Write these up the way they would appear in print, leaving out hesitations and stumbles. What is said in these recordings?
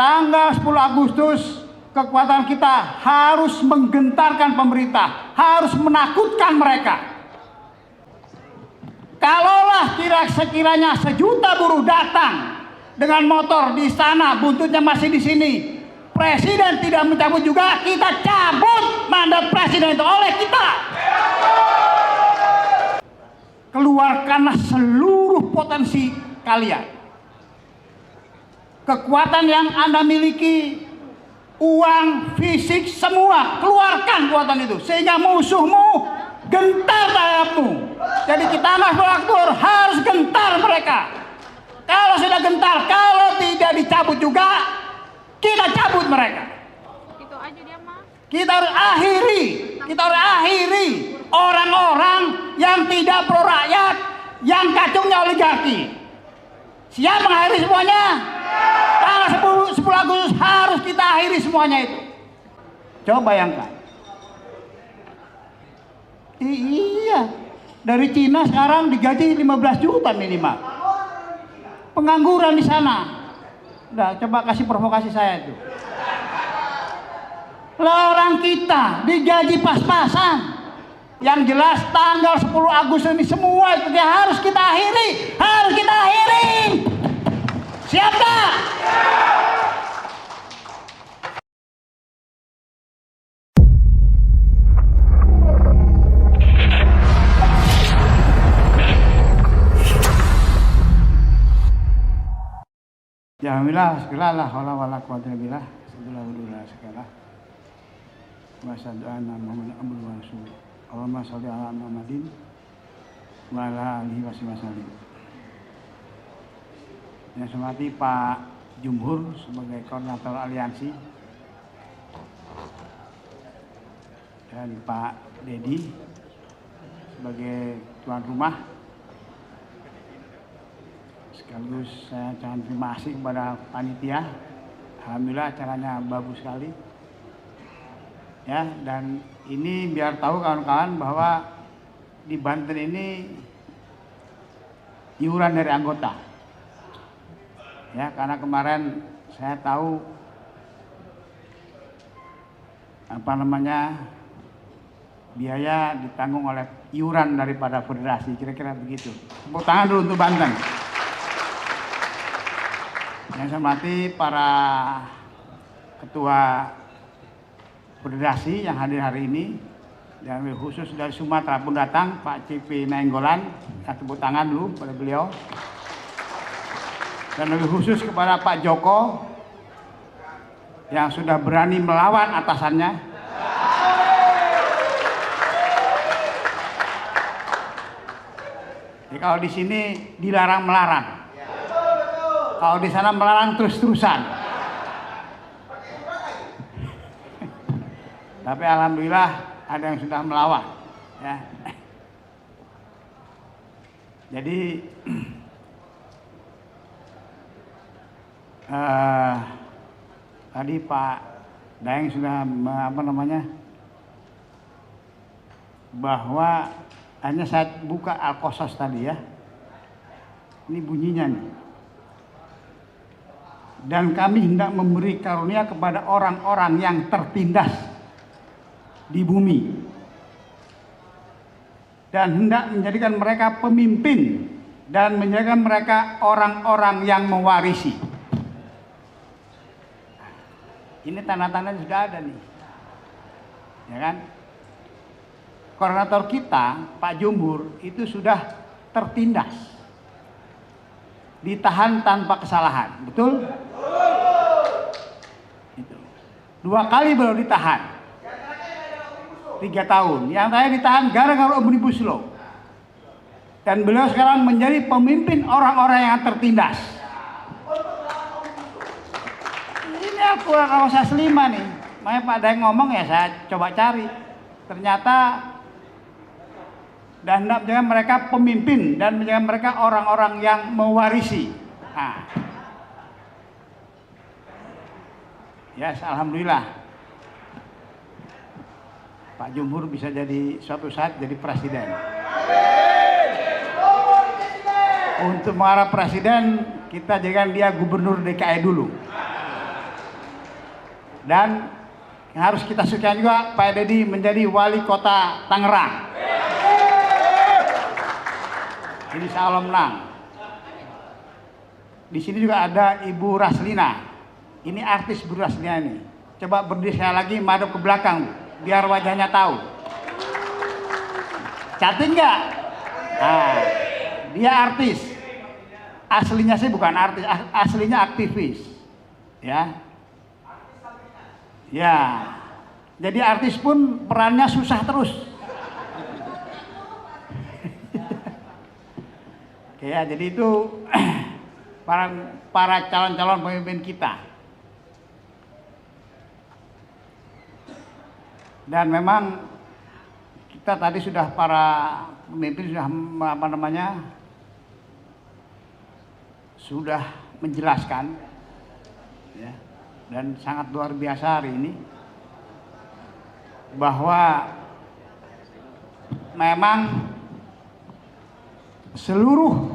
tanggal 10 Agustus kekuatan kita harus menggentarkan pemerintah, harus menakutkan mereka. Kalaulah sekiranya sejuta buruh datang dengan motor di sana, buntutnya masih di sini, presiden tidak mencabut juga, kita cabut mandat presiden itu oleh kita. Keluarkanlah seluruh potensi kalian, kekuatan yang Anda miliki, uang, fisik, semua, keluarkan kekuatan itu sehingga musuhmu gentar terhadapmu. Jadi kita harus gentar mereka. Kalau sudah gentar, kalau tidak dicabut juga, kita cabut mereka. Itu aja dia mah. Kita harus akhiri orang-orang yang tidak pro rakyat, yang kacungnya oligarki. Siap mengakhiri semuanya? Tanggal 10 Agustus harus kita akhiri semuanya itu. Coba bayangkan. Iya, dari Cina sekarang digaji 15 juta minimal. Pengangguran di sana. Udah, coba kasih provokasi saya itu. Lah orang kita digaji pas-pasan. Yang jelas tanggal 10 Agustus ini semua itu harus kita akhiri. Harus kita akhiri. Siap tak? Ya alhamdulillah, segala la haula wala quwwata illa billah, alhamdulillah segala. Masyhadu anna Muhammadan abduhu wa rasuluh. Allahumma sholli ala Muhammadin wa ala alihi wasallam. Yang saya hormati Pak Jumhur sebagai koordinator aliansi dan Pak Dedi sebagai tuan rumah. Sekaligus saya ucapkan terima kasih kepada panitia. Alhamdulillah acaranya bagus sekali. Ya, dan ini biar tahu kawan-kawan bahwa di Banten ini iuran dari anggota. Ya, karena kemarin saya tahu biaya ditanggung oleh iuran daripada federasi, kira-kira begitu. Tepuk tangan dulu untuk Banten. Yang saya hormati para ketua federasi yang hadir hari ini, dan khusus dari Sumatera pun datang, Pak CP Nainggolan, tepuk tangan dulu pada beliau. Dan lebih khusus kepada Pak Joko yang sudah berani melawan atasannya. Jadi kalau di sini dilarang melarang. Kalau di sana melarang terus-terusan. Tapi alhamdulillah ada yang sudah melawan. Ya. Jadi tadi Pak Daeng sudah bahwa hanya saya buka Al-Qasas tadi ya. Ini bunyinya nih. Dan kami hendak memberi karunia kepada orang-orang yang tertindas di bumi dan hendak menjadikan mereka pemimpin dan menjadikan mereka orang-orang yang mewarisi. Ini tanda-tanda sudah ada nih, ya kan? Koordinator kita Pak Jumhur itu sudah tertindas, ditahan tanpa kesalahan, betul? Itu 2 kali baru ditahan, 3 tahun. Yang saya ditahan gara-gara Omnibus Law. Dan beliau sekarang menjadi pemimpin orang-orang yang tertindas. Ini Al-Qur'an Al-Qasas 5 nih. Makanya Pak Daeng ngomong ya saya coba cari. Ternyata dan hendak menjadikan mereka pemimpin dan menjadikan mereka orang-orang yang mewarisi. Nah. Ya, alhamdulillah. Pak Jumhur bisa jadi suatu saat jadi presiden. Untuk mengarah presiden, kita jadikan dia gubernur DKI dulu. Dan harus kita sukses juga Pak Deddy menjadi wali kota Tangerang. Insya Allah menang. Di sini juga ada Ibu Raslina. Ini artis Bu Raslina ini. Coba berdiri sekali lagi, madep ke belakang, biar wajahnya tahu. Cantik nggak? Nah, dia artis. Aslinya sih bukan artis, aslinya aktivis. Ya. Ya. Jadi artis pun perannya susah terus. Ya, jadi itu para calon-calon pemimpin kita. Dan memang kita tadi sudah para pemimpin sudah sudah menjelaskan, ya, dan sangat luar biasa hari ini bahwa memang seluruh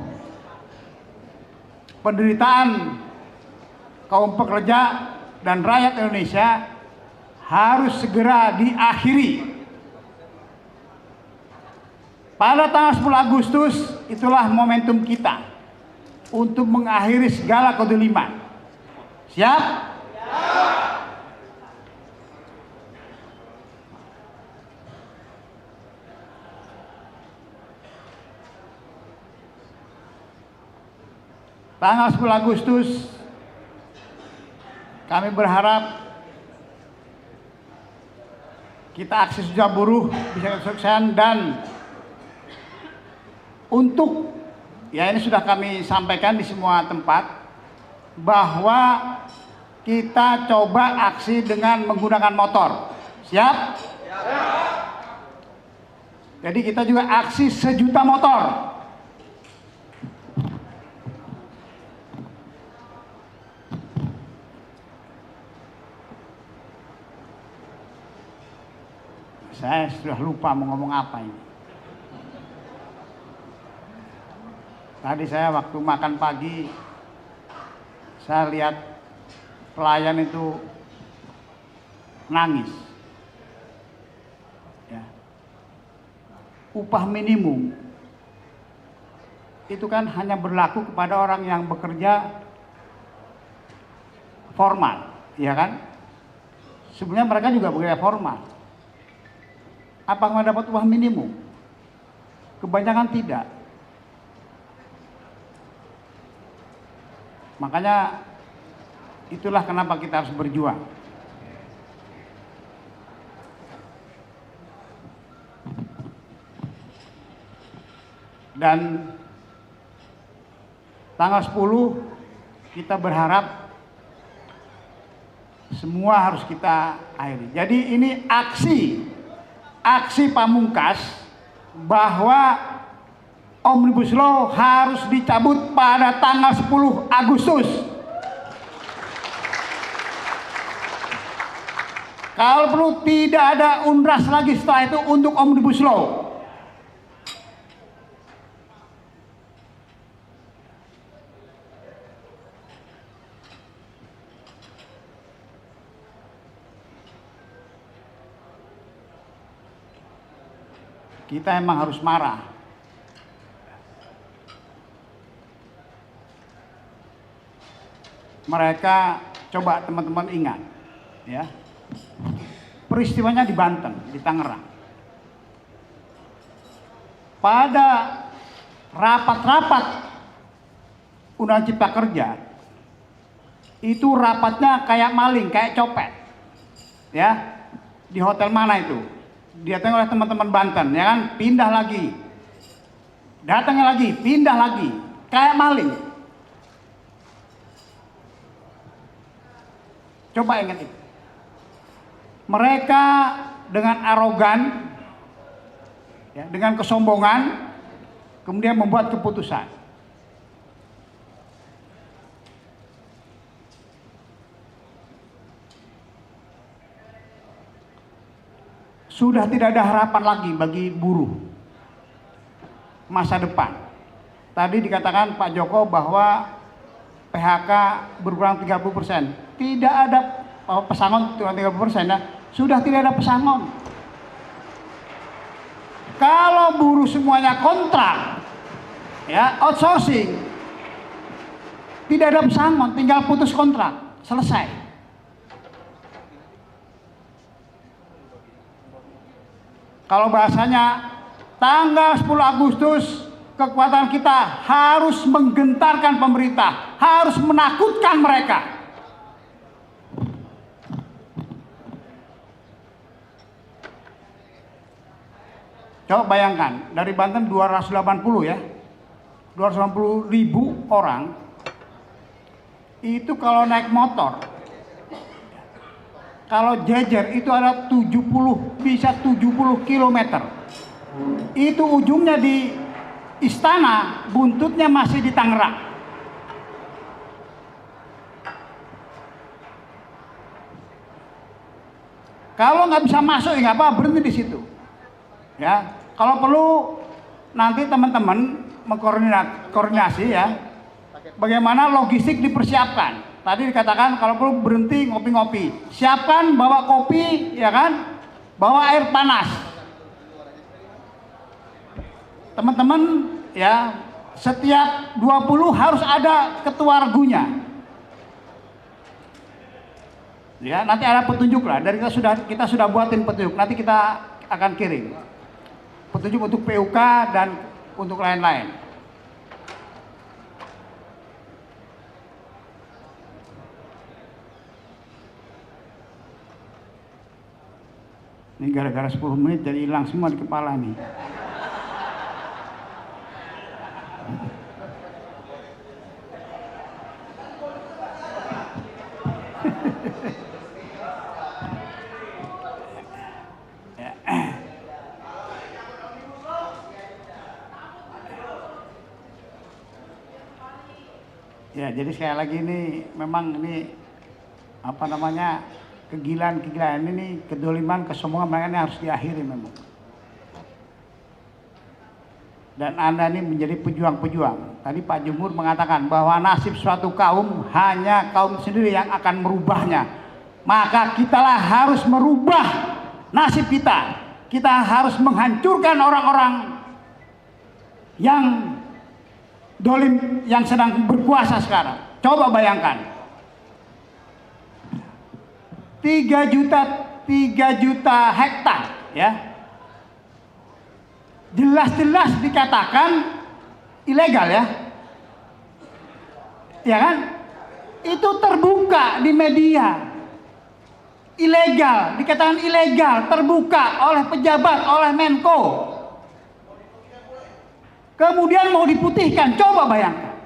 penderitaan kaum pekerja dan rakyat Indonesia harus segera diakhiri. Pada tanggal 10 Agustus itulah momentum kita untuk mengakhiri segala kedoliman. Siap? Tanggal 10 Agustus kami berharap kita aksi sudah buruh bisa kesuksesan, dan untuk ya ini sudah kami sampaikan di semua tempat bahwa kita coba aksi dengan menggunakan motor. Siap? Jadi kita juga aksi 1.000.000 motor. Saya sudah lupa mau ngomong apa ini. Tadi saya waktu makan pagi, saya lihat pelayan itu nangis. Ya. Upah minimum itu kan hanya berlaku kepada orang yang bekerja formal, ya kan? Sebenarnya mereka juga bekerja formal. Apa nggak dapat upah minimum? Kebanyakan tidak. Makanya itulah kenapa kita harus berjuang. Dan tanggal 10 kita berharap semua harus kita akhiri. Jadi ini aksi pamungkas bahwa Omnibus Law harus dicabut pada tanggal 10 Agustus. Kalau perlu tidak ada UNRAS lagi setelah itu untuk Omnibus Law. Kita emang harus marah. Mereka, coba teman-teman ingat, ya, peristiwanya di Banten, di Tangerang. Pada rapat-rapat Undang Cipta Kerja, itu rapatnya kayak maling, kayak copet, ya, di hotel mana itu? Datang oleh teman-teman Banten, ya kan, pindah lagi, datangnya lagi, pindah lagi, kayak maling. Coba ingat itu. Mereka dengan arogan, ya, dengan kesombongan, kemudian membuat keputusan. Sudah tidak ada harapan lagi bagi buruh masa depan. Tadi dikatakan Pak Joko bahwa PHK berkurang 30%. Tidak ada pesangon cuma 30% ya, sudah tidak ada pesangon. Kalau buruh semuanya kontrak, ya outsourcing, tidak ada pesangon, tinggal putus kontrak, selesai. Kalau bahasanya tanggal 10 Agustus, kekuatan kita harus menggentarkan pemerintah, harus menakutkan mereka. Coba bayangkan, dari Banten 280 ya, 280 ribu orang, itu kalau naik motor, kalau jejer itu ada 70, bisa 70 kilometer. Itu ujungnya di Istana, buntutnya masih di Tangerang. Kalau nggak bisa masuk ya nggak apa, berhenti di situ. Ya, kalau perlu nanti teman-teman mengkoordinasi ya, bagaimana logistik dipersiapkan. Tadi dikatakan kalau perlu berhenti ngopi-ngopi, siapkan bawa kopi, ya kan, bawa air panas. Teman-teman ya, setiap 20 harus ada ketua regunya. Ya, nanti ada petunjuk lah. Dari kita sudah buatin petunjuk. Nanti kita akan kirim petunjuk untuk PUK dan untuk lain-lain. Ini gara-gara 10 menit jadi hilang semua di kepala nih. Ya, jadi sekali lagi ini memang ini apa namanya, kegilaan ini, kedoliman, kesombongan mereka ini harus diakhiri memang. Dan Anda ini menjadi pejuang-pejuang. Tadi Pak Jumhur mengatakan bahwa nasib suatu kaum hanya kaum sendiri yang akan merubahnya. Maka kitalah harus merubah nasib kita. Kita harus menghancurkan orang-orang yang dolim, yang sedang berkuasa sekarang. Coba bayangkan, 3 juta hektar ya, jelas-jelas dikatakan ilegal ya, ya kan? Itu terbuka di media, ilegal, dikatakan ilegal, terbuka oleh pejabat, oleh Menko. Kemudian mau diputihkan, coba bayangkan.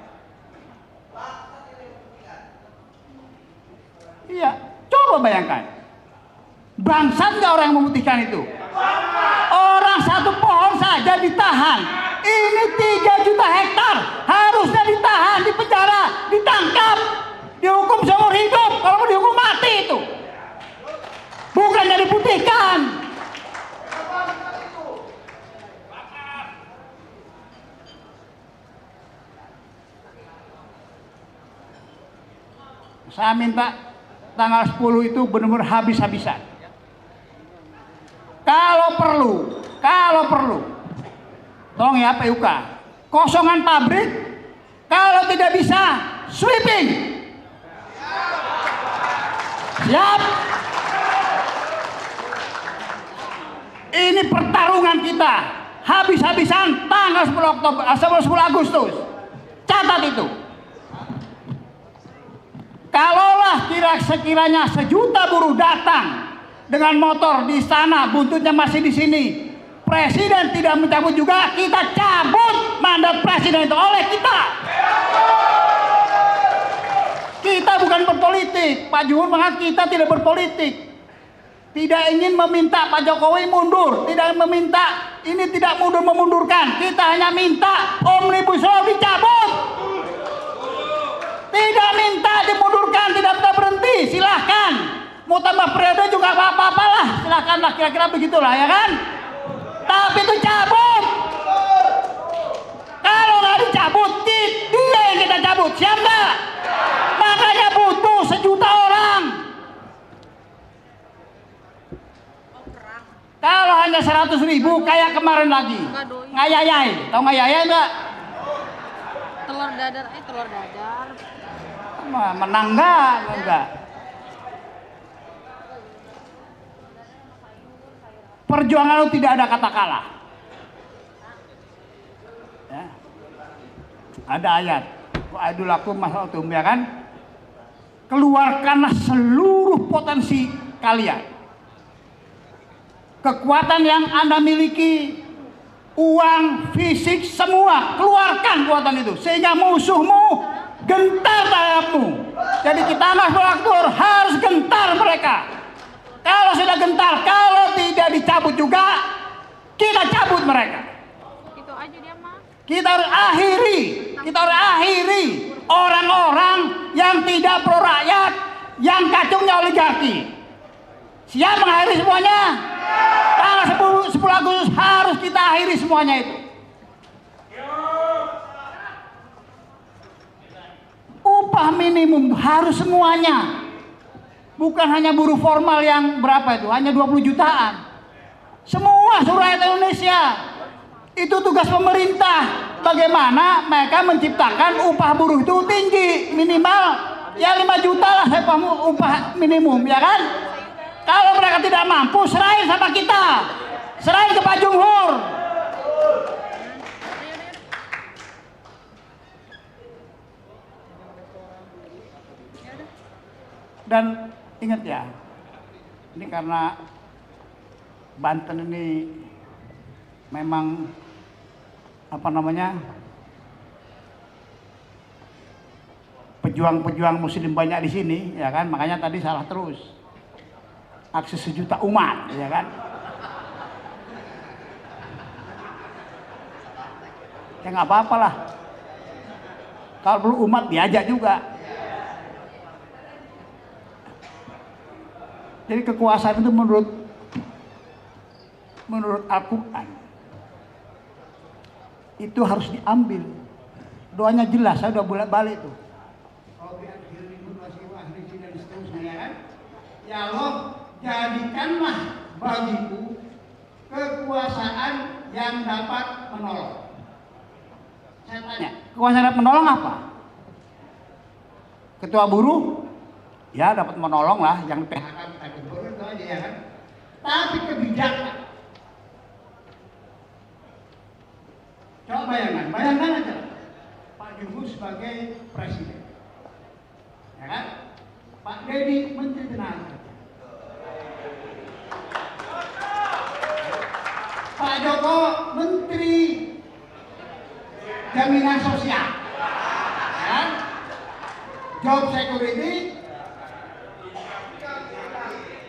Iya, coba bayangkan. Bangsat nggak orang yang memutihkan itu? Orang satu pohon saja ditahan. Ini 3 juta hektar harusnya ditahan, dipenjara, ditangkap, dihukum seumur hidup. Kalau mau dihukum mati itu, bukannya diputihkan. Saya minta tanggal 10 itu benar-benar habis-habisan. Kalau perlu, tolong ya PUK, kosongan pabrik. Kalau tidak bisa, sweeping. Siap. Ini pertarungan kita, habis-habisan tanggal 10 Agustus. Catat itu. Kalaulah sekiranya 1 juta buruh datang dengan motor di istana, buntutnya masih di sini, presiden tidak mencabut juga, kita cabut mandat presiden itu oleh kita. Kita bukan berpolitik. Pak Jumhur mengatakan kita tidak berpolitik, tidak ingin meminta Pak Jokowi mundur, tidak meminta ini, tidak mundur memundurkan. Kita hanya minta Omnibus Law dicabut. Tidak minta dimundurkan, tidak minta berhenti, silahkan. Mau tambah periode juga apa-apalah, silahkanlah, kira-kira begitulah ya kan. Tapi itu cabut. Kalau nggak dicabut, dia yang kita cabut, siap nggak? Makanya butuh 1 juta orang. hanya 100.000 kayak kemarin lagi. Enggak doi. Ngayayai, tahu ngayayai enggak? Telur dadar, telur dadar. Menang enggak? Perjuangan lu tidak ada kata kalah. Ya. Ada ayat. Wa'idulakum mas'altum, ya kan? Keluarkanlah seluruh potensi kalian. Kekuatan yang Anda miliki, uang, fisik, semua, keluarkan kekuatan itu sehingga musuhmu gentar terhadapmu. Jadi kita harus gentar mereka. Kalau sudah gentar, kalau tidak dicabut juga, kita cabut mereka. Itu aja dia mah. Kita harus akhiri orang-orang yang tidak pro rakyat, yang kacungnya oligarki. Siap mengakhiri semuanya? Tanggal 10 Agustus harus kita akhiri semuanya itu. Upah minimum harus semuanya. Bukan hanya buruh formal yang berapa itu, hanya 20 jutaan. Semua seluruh rakyat Indonesia. Itu tugas pemerintah. Bagaimana mereka menciptakan upah buruh itu tinggi, minimal ya 5 juta lah upah minimum, ya kan? Kalau mereka tidak mampu, serahin sama kita, serahin ke Pak Jumhur. Dan ingat ya, ini karena Banten ini memang pejuang-pejuang muslim banyak di sini, ya kan? Makanya tadi salah terus. Akses 1 juta umat, ya kan? Ya nggak apa-apa lah. Kalau perlu umat diajak juga. Jadi kekuasaan itu menurut Al-Quran itu harus diambil. Doanya jelas, saya udah bolak-balik tuh. Ya Allah, jadikanlah bagiku kekuasaan yang dapat menolong. Saya tanya, kekuasaan dapat menolong apa? Ketua buruh, ya dapat menolong lah, yang PHK kita gubernur itu aja, ya kan? Tapi kebijakan. Coba bayangkan aja, Pak Jumhur sebagai presiden, ya kan? Pak Dedi Menteri Tenaga, Pak Joko Menteri Jaminan Sosial, ya? Job security,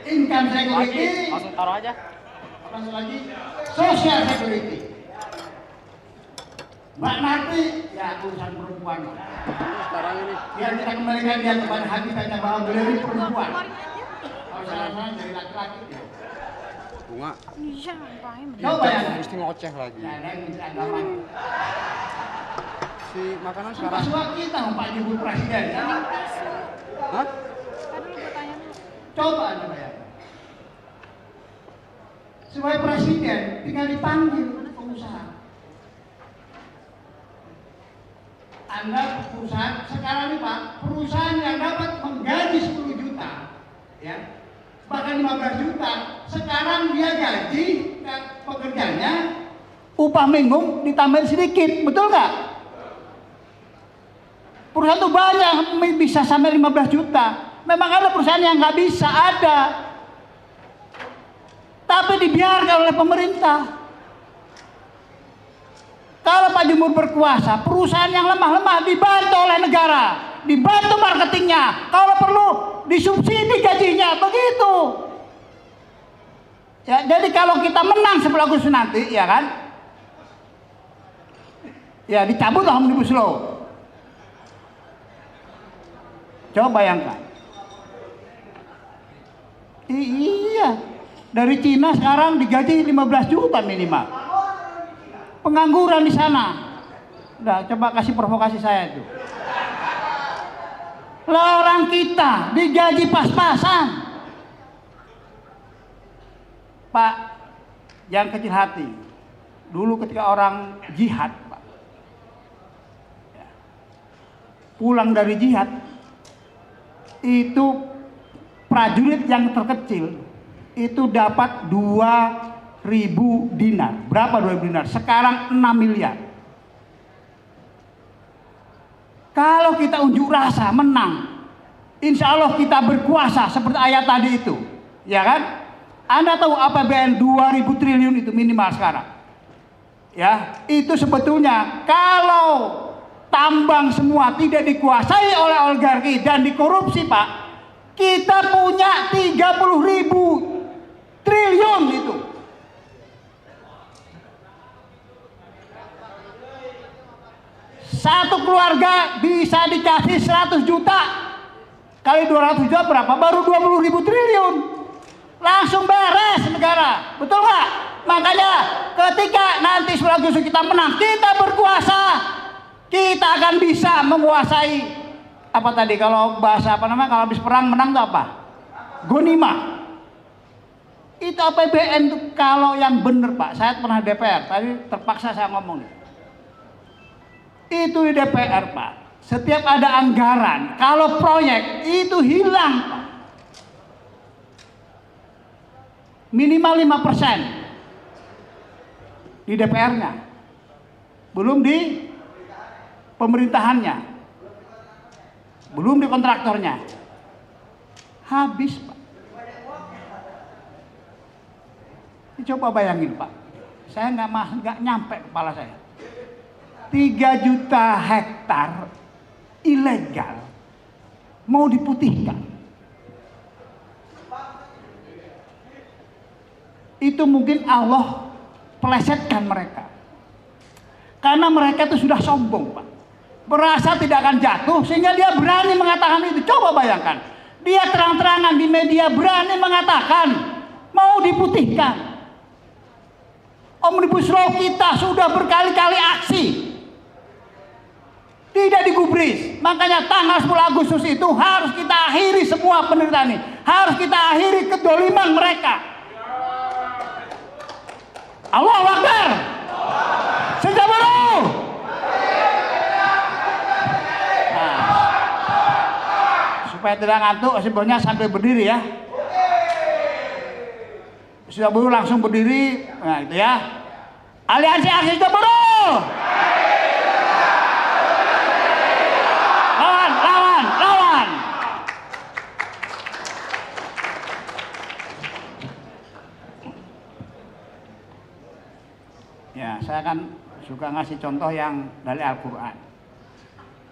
income security, langsung taruh aja. langsung lagi social security. Mbak Nati, ya urusan perempuan. Sekarang ini Biar kita kembalikan dia kepada habitatnya bahwa beliau ini perempuan. Kalau salah jadi laki-laki. bunga Iya, ngapain? Coba ya. mesti ngoceh lagi. Ya, dan menteri agama. Si makanan Sumpah sekarang. suap kita Pak Ibu Presiden. Hah? Tadi lu bertanya dulu. Coba Anda bayangkan. Sebagai presiden tinggal dipanggil pengusaha. Anda perusahaan sekarang ini Pak, perusahaan yang dapat menggaji 10 juta, ya, bahkan 15 juta, sekarang dia gaji pekerjanya upah minimum ditambahin sedikit, betul nggak? Perusahaan itu banyak bisa sampai 15 juta. Memang ada perusahaan yang nggak bisa, ada. Tapi dibiarkan oleh pemerintah. Kalau Pak Jumhur berkuasa, perusahaan yang lemah-lemah dibantu oleh negara, dibantu marketingnya, kalau perlu disubsidi gajinya, begitu. Ya, jadi kalau kita menang 10 Agustus nanti, ya kan? Ya dicabutlah Omnibus Law. Coba bayangkan. Iya, dari Cina sekarang digaji 15 juta minimal. Pengangguran di sana. Udah, coba kasih provokasi saya itu. Lah orang kita digaji pas-pasan. Pak yang kecil hati. Dulu ketika orang jihad, Pak, ya, pulang dari jihad, itu prajurit yang terkecil itu dapat 2.000 dinar. Berapa 2.000 dinar? Sekarang 6 miliar. Kalau kita unjuk rasa menang, insya Allah kita berkuasa seperti ayat tadi itu, ya kan? Anda tahu APBN 2.000 triliun itu minimal sekarang, ya itu sebetulnya kalau tambang semua tidak dikuasai oleh oligarki dan dikorupsi, Pak, kita punya 30.000 triliun itu. Satu keluarga bisa dikasih 100 juta kali 200 juta berapa? Baru 20.000 triliun. Langsung beres negara. Betul nggak? Makanya ketika nanti 9 Agustus kita menang, kita berkuasa, kita akan bisa menguasai apa tadi kalau bahasa apa namanya, kalau habis perang menang itu apa? Gonima. Itu APBN itu kalau yang benar, Pak. Saya pernah DPR, tadi terpaksa saya ngomong nih. Itu di DPR, Pak. Setiap ada anggaran, kalau proyek itu hilang, Pak. Minimal 5% di DPR-nya. Belum di pemerintahannya. Belum di kontraktornya. Habis, Pak. Coba bayangin, Pak. Saya nggak nyampe kepala saya. 3 juta hektar ilegal mau diputihkan. Itu mungkin Allah pelesetkan mereka. Karena mereka itu sudah sombong, Pak. Merasa tidak akan jatuh sehingga dia berani mengatakan itu. Coba bayangkan. Dia terang-terangan di media berani mengatakan mau diputihkan. Omnibus Law kita sudah berkali-kali aksi. Tidak digubris. Makanya tanggal 10 Agustus itu harus kita akhiri semua penderitaan ini. Harus kita akhiri kedoliman mereka. Allahu Akbar. Serikat Buruh. Nah, supaya tidak ngantuk, sebenarnya sampai berdiri ya. Sudah Buruh langsung berdiri. Nah itu ya. Aliansi Aksi Serikat Buruh. Lawan. Ya, saya kan suka ngasih contoh yang dari Al-Quran.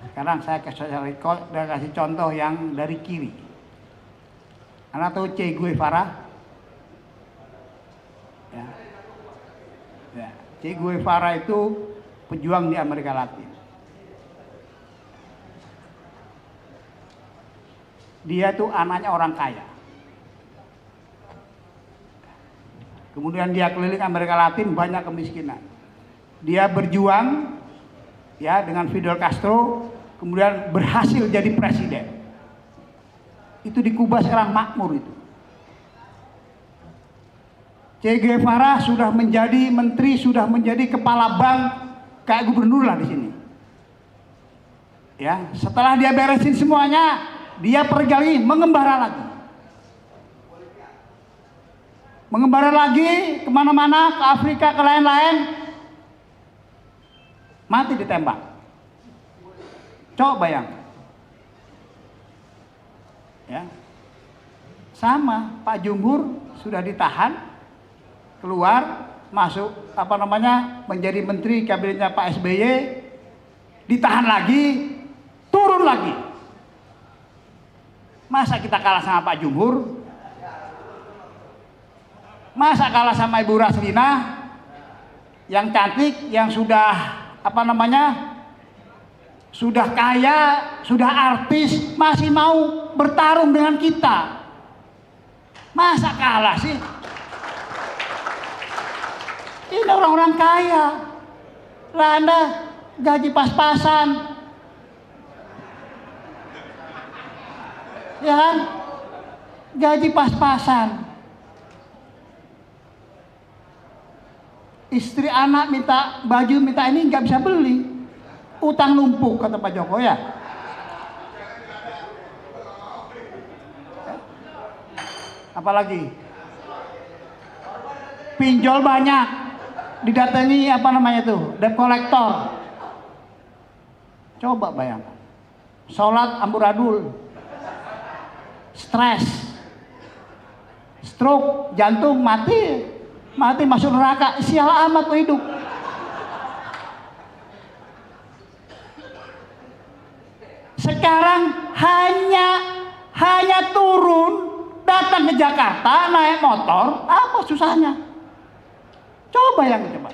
Sekarang saya kasih contoh yang dari kiri. Anda tahu Che Guevara? Ya. Che Guevara itu pejuang di Amerika Latin. Dia tuh anaknya orang kaya. Kemudian dia keliling Amerika Latin, banyak kemiskinan. Dia berjuang ya dengan Fidel Castro, kemudian berhasil jadi presiden. Itu di Kuba sekarang makmur itu. Che Guevara sudah menjadi menteri, sudah menjadi kepala bank, kayak gubernur lah di sini. Ya, setelah dia beresin semuanya, dia pergi mengembara lagi. Mengembara lagi kemana-mana, ke Afrika, ke lain-lain. Mati ditembak. Coba bayang. Ya. Sama, Pak Jumhur sudah ditahan, keluar, masuk menjadi menteri kabinetnya Pak SBY, ditahan lagi, turun lagi. Masa kita kalah sama Pak Jumhur? Masa kalah sama Ibu Raslina yang cantik, yang sudah sudah kaya, sudah artis, masih mau bertarung dengan kita? Masa kalah sih? Ini orang-orang kaya. Lah Anda gaji pas-pasan. Ya kan? Gaji pas-pasan. Istri anak minta baju, minta ini nggak bisa beli. Utang numpuk kata Pak Joko ya. Apalagi pinjol banyak, didatangi apa namanya tuh, debt collector. Coba bayangkan, sholat amburadul, stres, stroke, jantung mati masuk neraka, sial amat tuh hidup. Sekarang hanya turun, datang ke Jakarta naik motor, apa susahnya? Coba yang coba.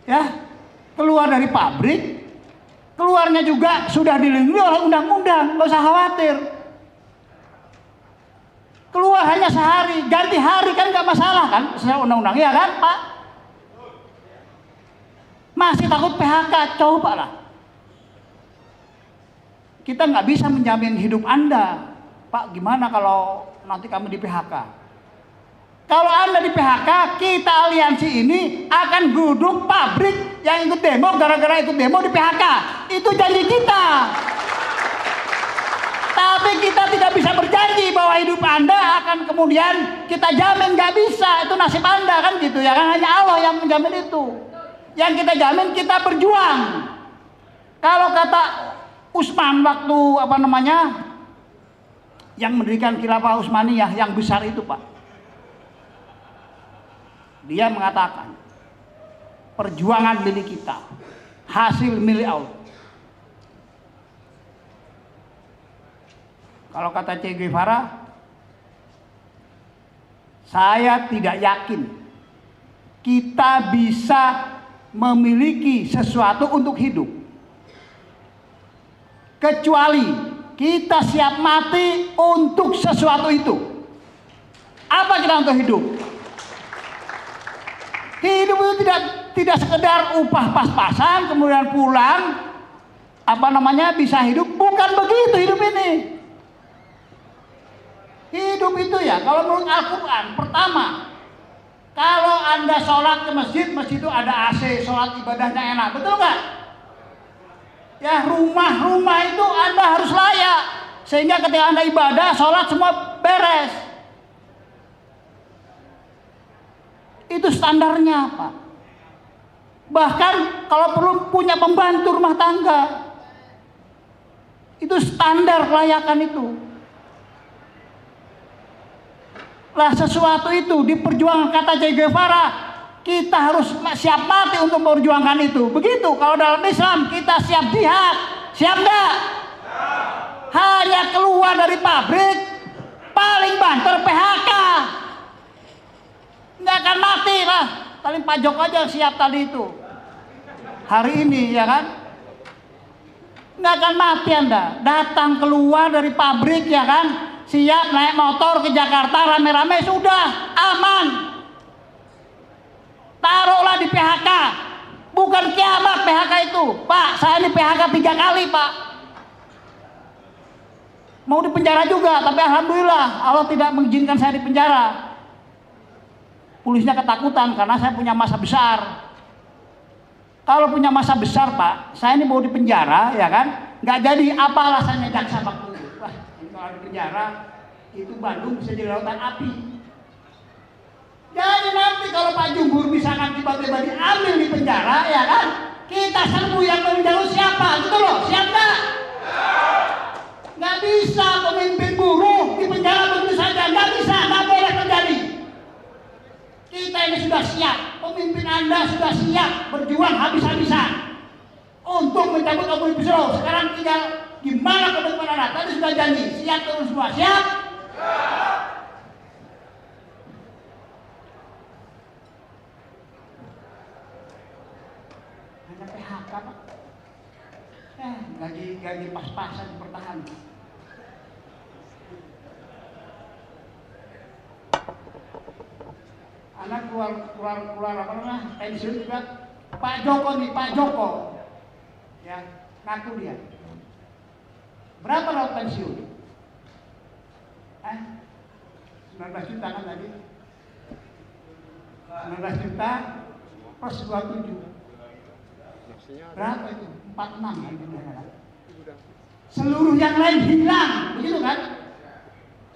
Ya, keluar dari pabrik, keluarnya juga sudah dilindungi oleh undang-undang, nggak usah khawatir. Keluar hanya sehari, ganti hari kan nggak masalah kan, sesuai undang-undang ya kan Pak? Masih takut PHK, coba lah. Kita nggak bisa menjamin hidup Anda, Pak. Gimana kalau nanti kami di PHK? Kalau Anda di PHK, kita aliansi ini akan duduk pabrik yang ikut demo gara-gara ikut demo di PHK. Itu janji kita. Tapi kita tidak bisa berjanji bahwa hidup Anda akan kemudian kita jamin, nggak bisa. Itu nasib Anda kan gitu ya kan, hanya Allah yang menjamin itu. Yang kita jamin kita berjuang. Kalau kata Utsman waktu apa namanya yang mendirikan Khilafah Utsmaniyah yang besar itu Pak, dia mengatakan perjuangan milik kita, hasil milik Allah. Kalau kata Che Guevara, saya tidak yakin kita bisa memiliki sesuatu untuk hidup kecuali kita siap mati untuk sesuatu itu. Apa kita untuk hidup? Hidup itu tidak sekedar upah pas-pasan kemudian pulang apa namanya bisa hidup, bukan begitu hidup ini. Hidup itu ya kalau menurut Al-Quran, pertama, kalau Anda sholat ke masjid, masjid itu ada AC, sholat ibadahnya enak, betul nggak? Ya rumah itu Anda harus layak, sehingga ketika Anda ibadah, sholat semua beres. Itu standarnya Pak. Bahkan kalau perlu punya pembantu rumah tangga, itu standar kelayakan itu. Lah sesuatu itu diperjuangkan, kata Che Guevara, kita harus siap mati untuk memperjuangkan itu. Begitu kalau dalam Islam kita siap jihad, siap enggak? Hanya keluar dari pabrik paling banter PHK, nggak akan mati lah. Paling Pak Joko aja siap tadi itu hari ini ya kan, nggak akan mati Anda. Datang keluar dari pabrik ya kan, siap naik motor ke Jakarta rame-rame, sudah aman. Taruhlah di PHK, bukan kiamat PHK itu. Pak, saya ini PHK 3 kali Pak. Mau di penjara juga, tapi alhamdulillah Allah tidak mengizinkan saya di penjara. Polisinya ketakutan karena saya punya masa besar. Kalau punya masa besar Pak, saya ini mau di penjara ya kan, nggak jadi. Apa alasannya jaksa waktu itu? Wah, kalau di penjara itu Bandung bisa jadi lautan api. Jadi nanti kalau Pak Jumbur misalkan tiba-tiba diambil di penjara ya kan, kita serbu yang menjauh siapa gitu loh, siap nggak? Nggak bisa pemimpin buruh di penjara begitu saja, nggak bisa, nggak boleh terjadi. Kita ini sudah siap, pemimpin Anda sudah siap berjuang habis-habisan untuk mencabut Omnibus Law. Sekarang tinggal gimana komitmen Anda? Tadi sudah janji, siap turun semua, siap? Hanya PHK Pak. Gaji pas-pasan dipertahankan. Anak keluar apa namanya pensiun juga Pak Joko nih, Pak Joko ya ngaku dia berapa dapat pensiun 19 juta kan tadi 19 juta plus 27. Nasinya ada. Berapa itu? 46 kan? Seluruh yang lain hilang, begitu kan?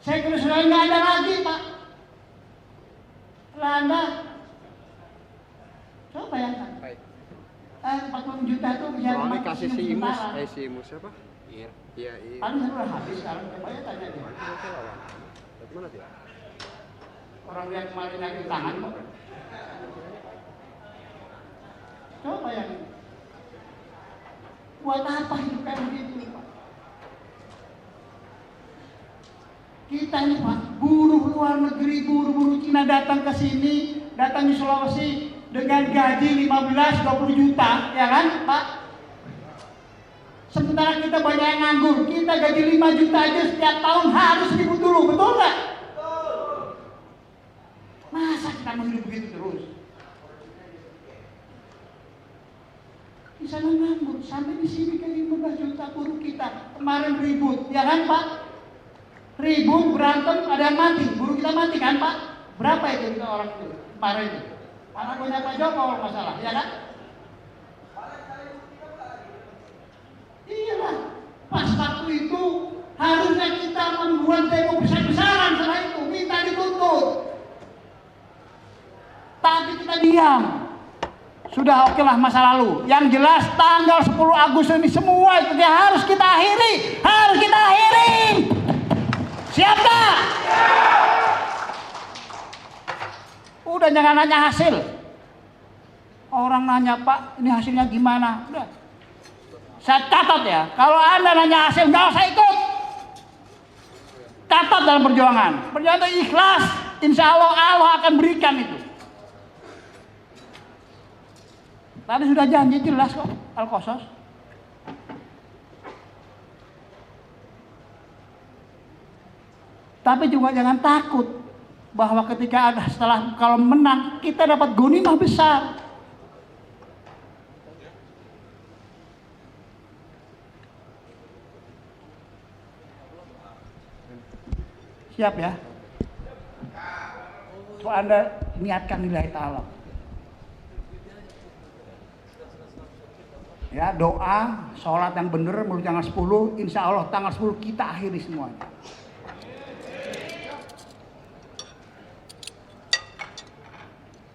Saya kira sudah nggak ada lagi, Pak. Anda coba bayangkan. Baik. 40 juta itu bisa Soalnya kasih si Imus, sementara. si Imus siapa? Iya. Iya, iya. Paling sudah habis sekarang, coba ya tanya dia. Dari mana dia? Orang yang kemarin nyari tangan kok. Coba bayangin. Buat apa hidup kayak begitu, Pak? Kita ini Pak, buruh luar negeri, buruh-buruh Cina datang ke sini, datang di Sulawesi dengan gaji 15-20 juta, ya kan Pak? Sementara kita banyak yang nganggur, kita gaji 5 juta aja setiap tahun harus ribut dulu, betul nggak? Masa kita mau hidup begitu terus? Di sana nganggur, sampai di sini kan 15 juta buruh kita kemarin ribut, ya kan Pak? Ribut, berantem, ada yang mati, buruh kita mati kan Pak? Berapa itu kita orang itu kemarin itu? Anak punya Pak Joko kalau masalah, ya kan? Iyalah, pas waktu itu harusnya kita membuat demo besar-besaran setelah itu, minta dituntut. Tapi kita diam. Sudah oke lah masa lalu. Yang jelas tanggal 10 Agustus ini semua itu harus kita akhiri. Harus kita akhiri. Siap tak? Udah jangan nanya hasil. Orang nanya, Pak, ini hasilnya gimana? Udah. Saya catat ya. Kalau Anda nanya hasil, nggak usah ikut. Catat dalam perjuangan. Perjuangan itu ikhlas. Insya Allah Allah akan berikan itu. Tadi sudah janji jelas kok Al-Qasas. Tapi juga jangan takut bahwa ketika ada setelah kalau menang kita dapat ghanimah besar. Siap ya? Coba Anda niatkan lillahi ta'ala. Ya, doa, sholat yang benar menurut tanggal 10, insya Allah tanggal 10 kita akhiri semuanya.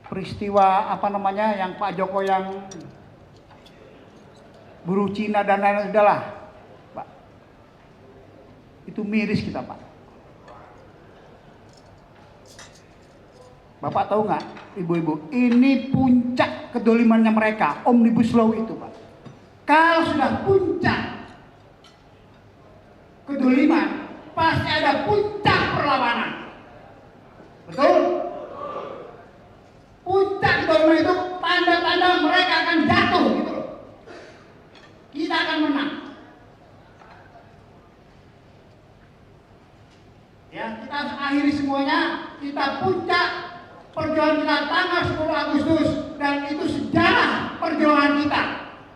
Peristiwa apa namanya yang Pak Joko yang buruh Cina dan lain-lain udahlah, Pak. Itu miris kita, Pak. Bapak tahu nggak, ibu-ibu, ini puncak kedolimannya mereka, Omnibus Law itu, Pak. Kalau sudah puncak kedoliman, pasti ada puncak perlawanan. Betul? Puncak kedoliman itu tanda-tanda mereka akan jatuh gitu loh. Kita akan menang. Ya, kita harus akhiri semuanya. Kita puncak perjuangan kita tanggal 10 Agustus dan itu sejarah perjuangan kita.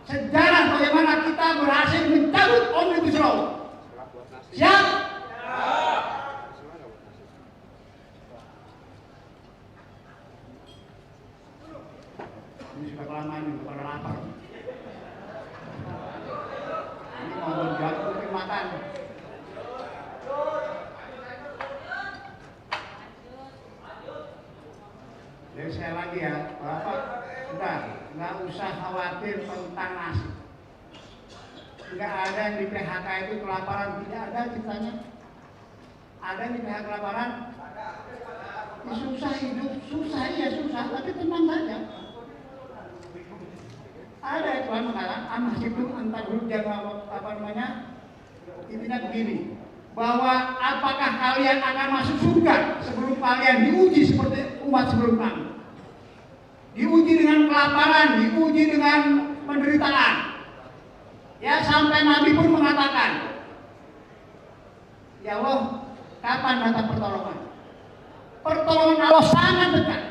Sejarah bagaimana kita berhasil mencabut Omnibus Law. Siap? Ini sudah kelamaan ini, pada lapar. Ini mau menjatuh tapi makan. Jadi saya lagi ya, Bapak sudah nggak usah khawatir tentang nasi. Nggak ada yang di PHK itu kelaparan, tidak ada ceritanya. Ada yang di PHK kelaparan? Ya, susah hidup, susah ya susah, tapi tenang saja. Ada yang Tuhan mengatakan, amah itu antar grup jaga apa namanya? Intinya begini, bahwa apakah kalian akan masuk surga sebelum kalian diuji seperti umat sebelum kami. Diuji dengan kelaparan, diuji dengan penderitaan. Ya sampai Nabi pun mengatakan, ya Allah, kapan datang pertolongan? Pertolongan Allah sangat dekat.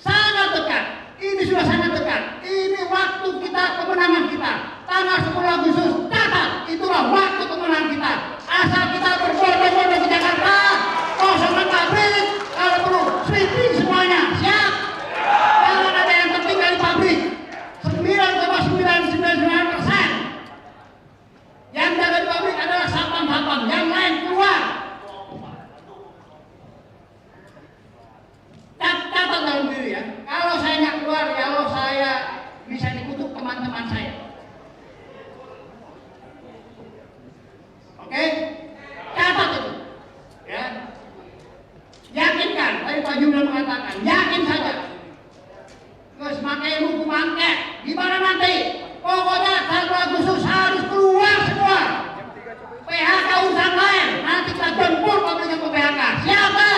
Sangat dekat. Ini sudah sangat dekat. Ini waktu kita, kemenangan kita. Tanggal 10 Agustus, catat. Itulah waktu kemenangan kita. Asal kita berbondong-bondong ke Jakarta, kosongkan pabrik, kalau perlu sweeping semuanya. Siap? maju dan mengatakan, yakin saja. Terus pakai buku angket, gimana nanti? Pokoknya 1 Agustus harus keluar semua. PHK urusan lain, nanti kita jemput pabriknya ke PHK. Siapa?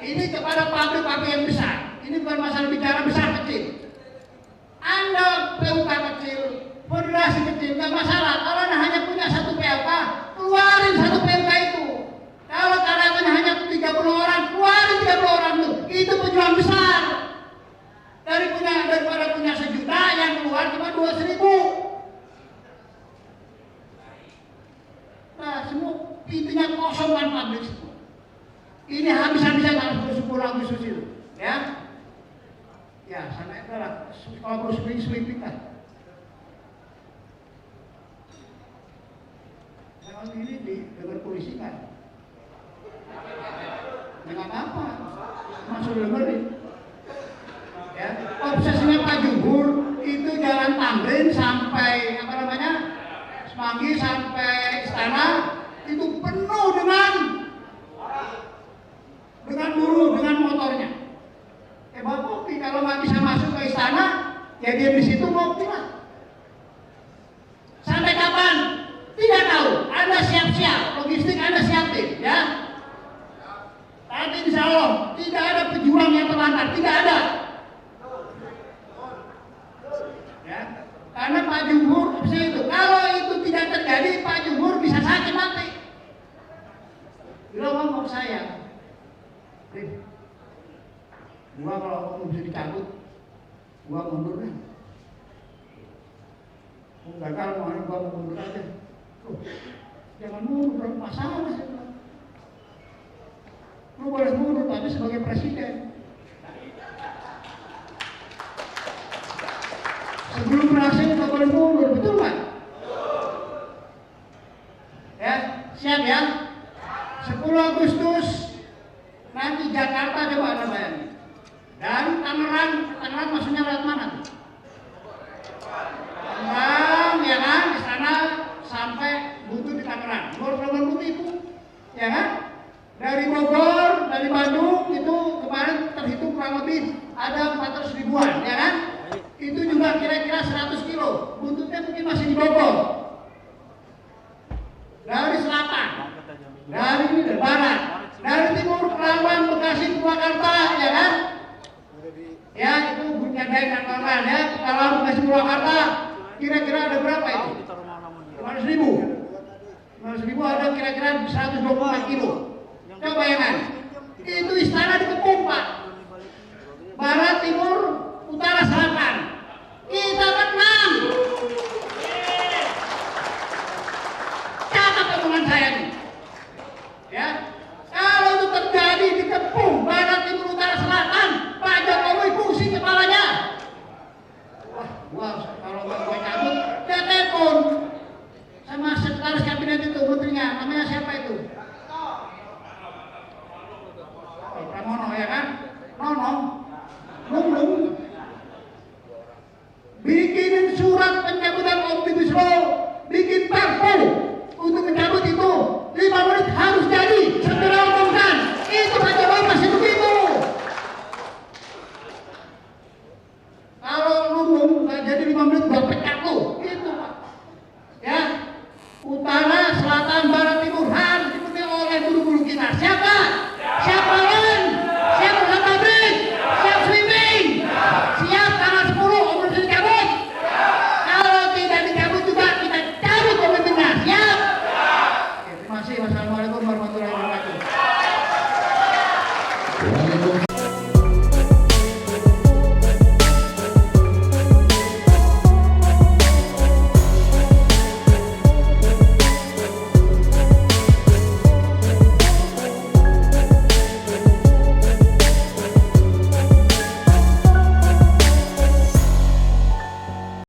Ini kepada pabrik-pabrik yang besar. Ini bukan masalah bicara besar kecil. Anda PUK kecil, federasi kecil, nggak masalah. Kalau Anda hanya punya 1 PUK, keluarin 1 PUK itu. Kalau karyawannya hanya 30 orang, keluarin 30 orang itu. Itu pejuang besar. Daripada punya 1 juta, yang keluar cuma 200.000. Nah, semua pintunya kosong kan pabrik semua. Ini habis-habisan harus bersyukur Agustus itu, ya. Ya, sana itu lah. Kalau berswing-swing lah. Kalau ini dengar polisi kan? Dengan apa? Masuk dengerin. Ya, obsesinya Pak Juhur itu jalan Tamrin sampai apa namanya? Semanggi sampai Istana itu penuh dengan buruh, dengan motornya. Bapak kopi kalau nggak bisa masuk ke Istana, ya dia di situ kopi lah. Sampai kapan? Tidak tahu. Anda siap-siap, logistik Anda siapin, ya. Tapi insya Allah tidak ada pejuang yang terlantar, tidak ada. Ya, karena Pak Juhur itu, kalau itu tidak terjadi, Pak Juhur bisa sakit mati. Bila ngomong saya, gua kalau mau bisa dicabut, gua mundur deh. Gagal mau gua mundur aja. Tuh, jangan mundur, masalah sih. Lu boleh mundur tapi sebagai presiden. Sebelum berhasil nggak boleh mundur, betul nggak? Ya, siap ya. 10 Agustus nanti Jakarta coba Anda bayangin. Dari Tangerang maksudnya lewat mana tuh? Tangerang, ya kan? Di sana sampai Butuh di Tangerang. Nomor Butuh itu, ya kan? Dari Bogor, dari Bandung itu kemarin terhitung kurang lebih ada 400 ribuan, ya kan? Itu juga kira-kira 100 kilo. Buntutnya mungkin masih di Bogor. Dari selatan, dari ini dari barat, dari timur Kerawang, Bekasi, Purwakarta, ya kan? Ya itu Bujandai dan kawan ya. Kalau Bekasi Purwakarta, kira-kira ada berapa itu? 500 ribu. 500 ribu ada kira-kira 124 kilo. Coba bayangkan, itu istana dikepung Pak. Barat, timur,